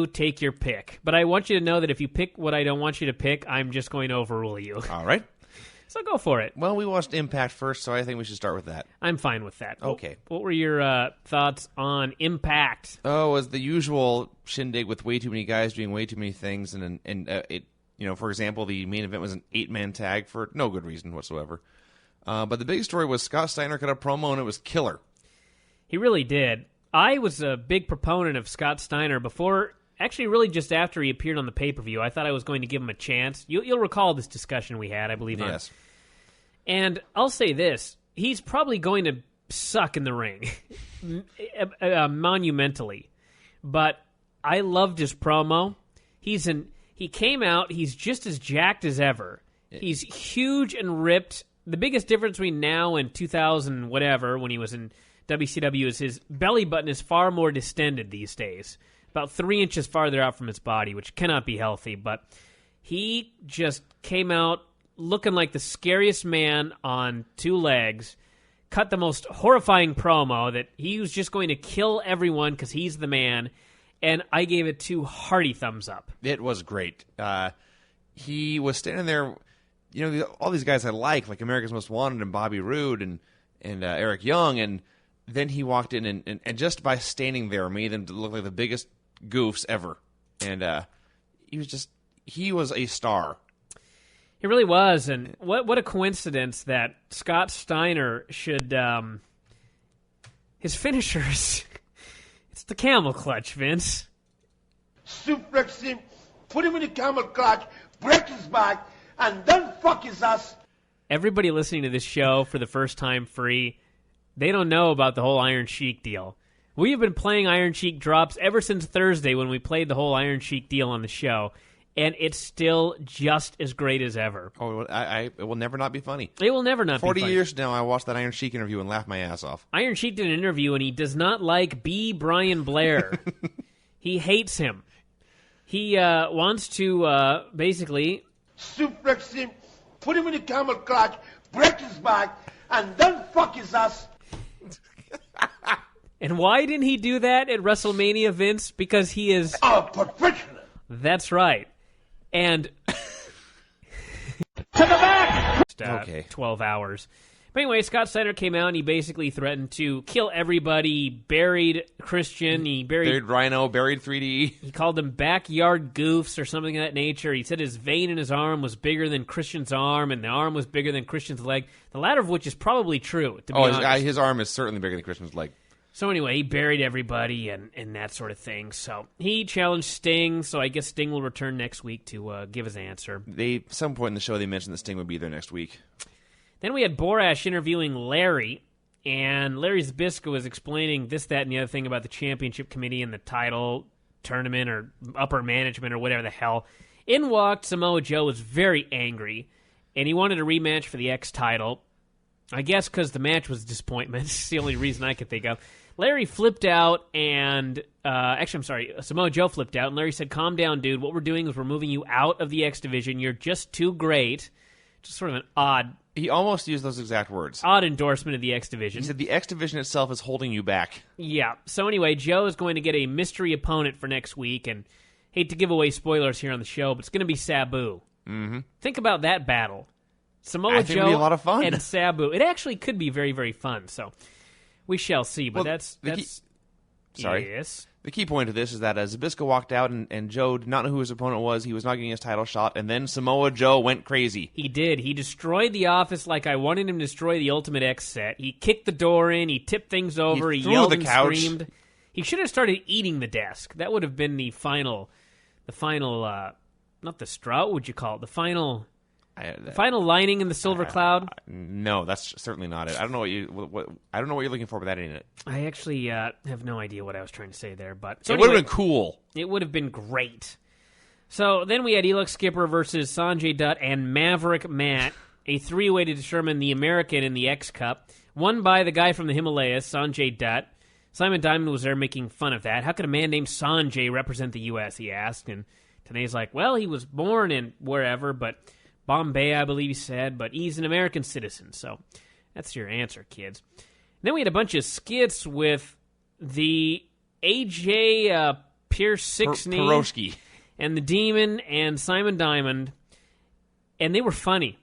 take your pick. But I want you to know that if you pick what I don't want you to pick, I'm just going to overrule you. All right. So go for it. Well, we watched Impact first, so I think we should start with that. I'm fine with that. Okay. What were your thoughts on Impact? Oh, it was the usual shindig with way too many guys doing way too many things, and it, for example, the main event was an 8-man tag for no good reason whatsoever. But the big story was Scott Steiner cut a promo, and it was killer. He really did. I was a big proponent of Scott Steiner before, actually really just after he appeared on the pay-per-view. I thought I was going to give him a chance. You'll recall this discussion we had, I believe. Yes. And I'll say this. He's probably going to suck in the ring, monumentally. But I loved his promo. He came out, he's just as jacked as ever. He's huge and ripped. The biggest difference between now and 2000 whatever, when he was in WCW, is his belly button is far more distended these days. About 3 inches farther out from his body, which cannot be healthy. But he just came out looking like the scariest man on 2 legs, cut the most horrifying promo that he was just going to kill everyone because he's the man, and I gave it 2 hearty thumbs up. It was great. He was standing there, all these guys I like America's Most Wanted and Bobby Roode and Eric Young, and then he walked in and just by standing there made them look like the biggest goofs ever. And he was a star. He really was, and what a coincidence that Scott Steiner should, his finishers, it's the camel clutch, Vince. Suplex him, put him in the camel clutch, break his back, and then fuck his ass. Everybody listening to this show for the first time free, they don't know about the whole Iron Sheik deal. We have been playing Iron Sheik drops ever since Thursday when we played the whole Iron Sheik deal on the show. And it's still just as great as ever. Oh, it will never not be funny. It will never not be funny. 40 years now, I watched that Iron Sheik interview and laughed my ass off. Iron Sheik did an interview, and he does not like B. Brian Blair. He hates him. He wants to basically suplex him, put him in the camel clutch, break his back, and then fuck his ass. And why didn't he do that at WrestleMania, Vince? Because he is a professional. That's right. And to the back. Okay. 12 hours. But anyway, Scott Steiner came out and he basically threatened to kill everybody. He buried Christian. He buried Rhino, buried 3D. He called them backyard goofs or something of that nature. He said his vein in his arm was bigger than Christian's arm, and the arm was bigger than Christian's leg. The latter of which is probably true, to be honest. His arm is certainly bigger than Christian's leg. So anyway, he buried everybody and that sort of thing. So he challenged Sting, so I guess Sting will return next week to give his answer. Some point in the show, they mentioned that Sting would be there next week. Then we had Borash interviewing Larry, and Larry Zbyszko was explaining this, that, and the other thing about the championship committee and the title tournament or upper management or whatever the hell. In walked Samoa Joe, was very angry, and he wanted a rematch for the X title. I guess because the match was a disappointment. It's the only reason I could think of. Larry flipped out, and Samoa Joe flipped out, and Larry said, "Calm down, dude. What we're doing is we're moving you out of the X division. You're just too great." Just sort of an odd... He almost used those exact words. Odd endorsement of the X division. He said the X division itself is holding you back. Yeah. So anyway, Joe is going to get a mystery opponent for next week, and hate to give away spoilers here on the show, but it's going to be Sabu. Mm-hmm. Think about that battle. Samoa Joe it'd be a lot of fun. And Sabu. It actually could be very, very fun, so... We shall see, but that's sorry. Yes. The key point of this is that Zbyszko walked out and Joe did not know who his opponent was. He was not getting his title shot, and then Samoa Joe went crazy. He did. He destroyed the office like I wanted him to destroy the Ultimate X set. He kicked the door in. He tipped things over. He yelled and screamed. He should have started eating the desk. That would have been the final, not the straw, what would you call it? The final lining in the silver cloud? No, that's certainly not it. I don't know what you're looking for, but that ain't it. I actually have no idea what I was trying to say there, but it would have been cool. It would have been great. So then we had Elix Skipper versus Sanjay Dutt and Maverick Matt, a 3-way to determine the American in the X Cup, won by the guy from the Himalayas, Sanjay Dutt. Simon Diamond was there making fun of that. How could a man named Sanjay represent the U.S., he asked, and Tanay's like, well, he was born in wherever, but Bombay, I believe he said, but he's an American citizen, so that's your answer, kids. And then we had a bunch of skits with the AJ Pierce Six Knee, Pierogi. and the Demon and Simon Diamond, and they were funny.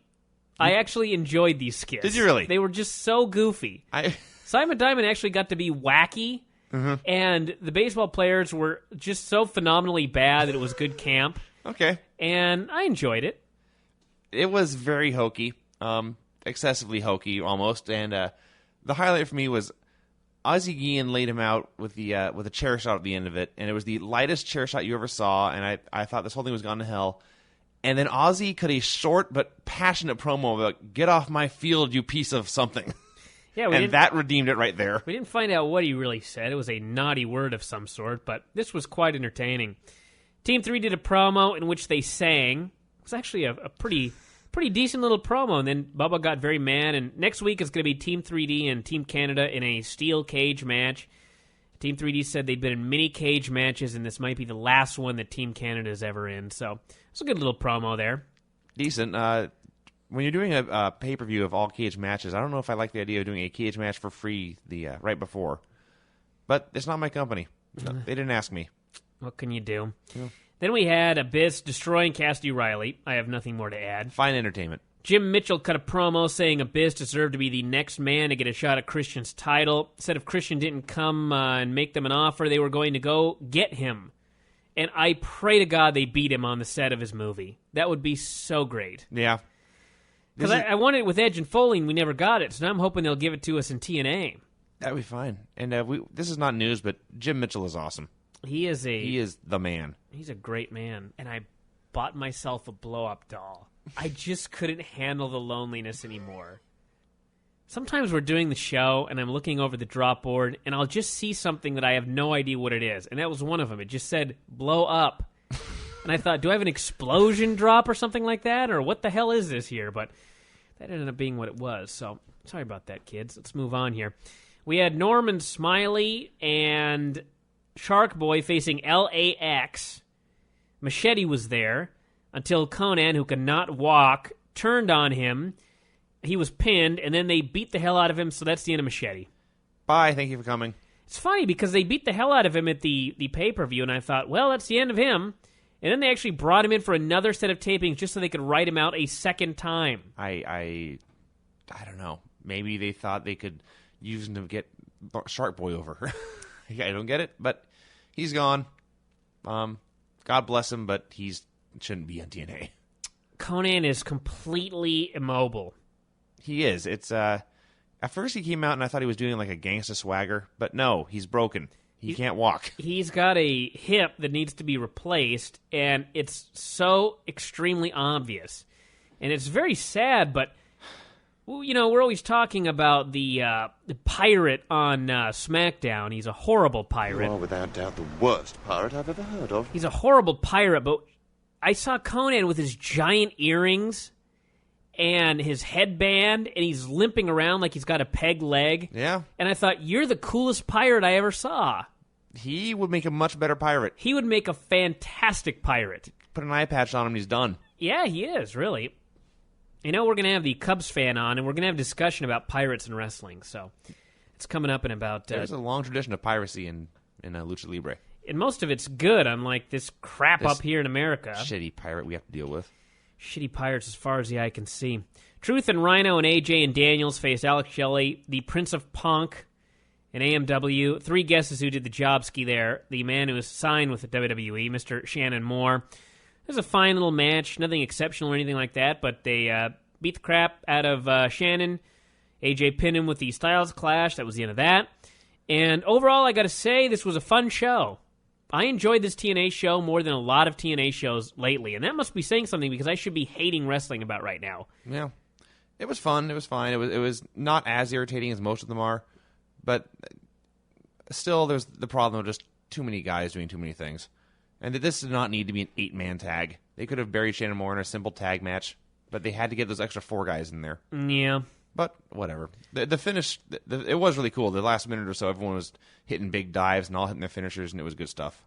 I actually enjoyed these skits. Did you really? They were just so goofy. Simon Diamond actually got to be wacky, and the baseball players were just so phenomenally bad that it was good camp. Okay. And I enjoyed it. It was very hokey, excessively hokey almost, and the highlight for me was Ozzie Guillen laid him out with a chair shot at the end of it, and it was the lightest chair shot you ever saw, and I thought this whole thing was gone to hell. And then Ozzy cut a short but passionate promo about, "Get off my field, you piece of something." Yeah, and that redeemed it right there. We didn't find out what he really said. It was a naughty word of some sort, but this was quite entertaining. Team 3 did a promo in which they sang. It was actually a pretty decent little promo, and then Bubba got very mad, and next week it's going to be Team 3D and Team Canada in a steel cage match. Team 3D said they'd been in many cage matches, and this might be the last one that Team Canada is ever in, so it's a good little promo there. Decent. When you're doing a pay-per-view of all cage matches, I don't know if I like the idea of doing a cage match for free right before. But it's not my company. No, they didn't ask me. What can you do? Yeah. Then we had Abyss destroying Cassidy Riley. I have nothing more to add. Fine entertainment. Jim Mitchell cut a promo saying Abyss deserved to be the next man to get a shot at Christian's title. Said if Christian didn't come and make them an offer, they were going to go get him. And I pray to God they beat him on the set of his movie. That would be so great. Yeah. Because I wanted it with Edge and Foley, and we never got it. So now I'm hoping they'll give it to us in TNA. That'd be fine. And this is not news, but Jim Mitchell is awesome. He is the man. He's a great man. And I bought myself a blow-up doll. I just couldn't handle the loneliness anymore. Sometimes we're doing the show, and I'm looking over the drop board, and I'll just see something that I have no idea what it is. And that was one of them. It just said, blow up. And I thought, do I have an explosion drop or something like that? Or what the hell is this here? But that ended up being what it was. So sorry about that, kids. Let's move on here. We had Norman Smiley and Shark Boy facing LAX. Machete was there until Conan, who could not walk, turned on him. He was pinned, and then they beat the hell out of him, so that's the end of Machete. Bye, thank you for coming. It's funny, because they beat the hell out of him at the pay-per-view, and I thought, well, that's the end of him. And then they actually brought him in for another set of tapings just so they could write him out a second time. I don't know. Maybe they thought they could use him to get Shark Boy over. I don't get it, but he's gone. God bless him, but he shouldn't be on TNA. Conan is completely immobile. He is. It's at first he came out and I thought he was doing like a gangsta swagger, but no, he's broken. He can't walk. He's got a hip that needs to be replaced, and it's so extremely obvious. And it's very sad, but, you know, we're always talking about the pirate on SmackDown. He's a horrible pirate. You are without doubt the worst pirate I've ever heard of. He's a horrible pirate, but I saw Conan with his giant earrings and his headband, and he's limping around like he's got a peg leg. Yeah. And I thought, you're the coolest pirate I ever saw. He would make a much better pirate. He would make a fantastic pirate. Put an eye patch on him and he's done. Yeah, he is, really. You know, we're going to have the Cubs fan on, and we're going to have a discussion about pirates and wrestling. So it's coming up in about... There's a long tradition of piracy in Lucha Libre. And most of it's good, unlike this crap up here in America. Shitty pirate we have to deal with. Shitty pirates as far as the eye can see. Truth and Rhino and AJ and Daniels faced Alex Shelley, the Prince of Punk, and AMW. 3 guesses who did the job ski there. The man who was signed with the WWE, Mr. Shannon Moore. It was a fine little match. Nothing exceptional or anything like that, but they beat the crap out of Shannon. AJ pinned him with the Styles Clash. That was the end of that. And overall, I got to say, this was a fun show. I enjoyed this TNA show more than a lot of TNA shows lately, and that must be saying something because I should be hating wrestling about right now. Yeah. It was fun. It was fine. It was not as irritating as most of them are, but still there's the problem of just too many guys doing too many things. And that this did not need to be an 8-man tag. They could have buried Shannon Moore in a simple tag match, but they had to get those extra 4 guys in there. Yeah. But whatever. The finish, it was really cool. The last minute or so, everyone was hitting big dives and all hitting their finishers, and it was good stuff.